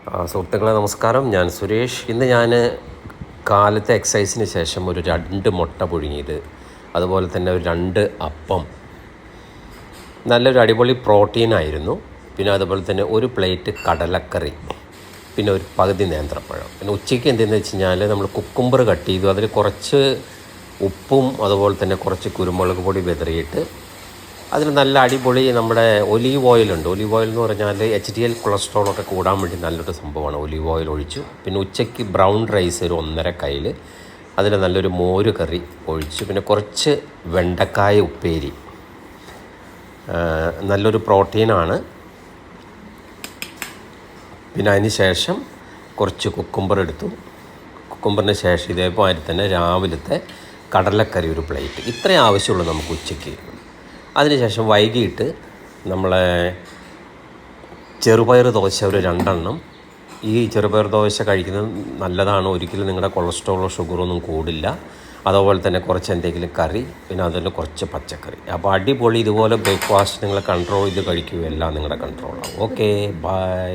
സുഹൃത്തുക്കളെ നമസ്കാരം. ഞാൻ സുരേഷ്. ഇന്ന് ഞാൻ കാലത്തെ എക്സസൈസിന് ശേഷം ഒരു 2 മുട്ട പുഴുങ്ങിയത്, അതുപോലെ തന്നെ ഒരു 2 അപ്പം, നല്ലൊരു അടിപൊളി പ്രോട്ടീനായിരുന്നു. പിന്നെ അതുപോലെ തന്നെ ഒരു പ്ലേറ്റ് കടലക്കറി, പിന്നെ ഒരു പകുതി നേന്ത്രപ്പഴം. പിന്നെ ഉച്ചയ്ക്ക് എന്തെന്ന് വെച്ച് കഴിഞ്ഞാൽ നമ്മൾ കുക്കുംബർ കട്ട് ചെയ്തു, അതിൽ കുറച്ച് ഉപ്പും അതുപോലെ തന്നെ കുറച്ച് കുരുമുളക് പൊടി വിതറിയിട്ട് അതിൽ നല്ല അടിപൊളി നമ്മുടെ ഒലീവ് ഓയിലുണ്ട്. ഒലീവ് ഓയിൽ എന്ന് പറഞ്ഞാൽ HDL കൊളസ്ട്രോളൊക്കെ കൂടാൻ വേണ്ടി നല്ലൊരു സംഭവമാണ്. ഒലീവ് ഓയിൽ ഒഴിച്ചു. പിന്നെ ഉച്ചയ്ക്ക് ബ്രൗൺ റൈസ് ഒരു 1.5 കയ്യിൽ, അതിൽ നല്ലൊരു മോര് കറി ഒഴിച്ചു. പിന്നെ കുറച്ച് വെണ്ടക്കായ ഉപ്പേരി, നല്ലൊരു പ്രോട്ടീനാണ്. പിന്നെ അതിന് ശേഷം കുറച്ച് കുക്കുംബർ എടുത്തു. കുക്കുംബറിന് ശേഷം ഇതേപോലെ തന്നെ രാവിലത്തെ കടലക്കറി ഒരു പ്ലേറ്റ്. ഇത്രയും ആവശ്യമുള്ളൂ നമുക്ക് ഉച്ചയ്ക്ക്. അതിനുശേഷം വൈകിട്ട് നമ്മളെ ചെറുപയർ ദോശ ഒരു 2 എണ്ണം. ഈ ചെറുപയർ ദോശ കഴിക്കുന്നത് നല്ലതാണ്. ഒരിക്കലും നിങ്ങളുടെ കൊളസ്ട്രോളോ ഷുഗറൊന്നും കൂടില്ല. അതുപോലെ തന്നെ കുറച്ച് എന്തെങ്കിലും കറി, പിന്നെ അതിൽ കുറച്ച് പച്ചക്കറി. അപ്പോൾ അടിപൊളി. ഇതുപോലെ ബ്രേക്ക്ഫാസ്റ്റ് നിങ്ങൾ കൺട്രോൾ ചെയ്ത് കഴിക്കുകയെല്ലാം നിങ്ങളുടെ കൺട്രോളാവും. Okay, by.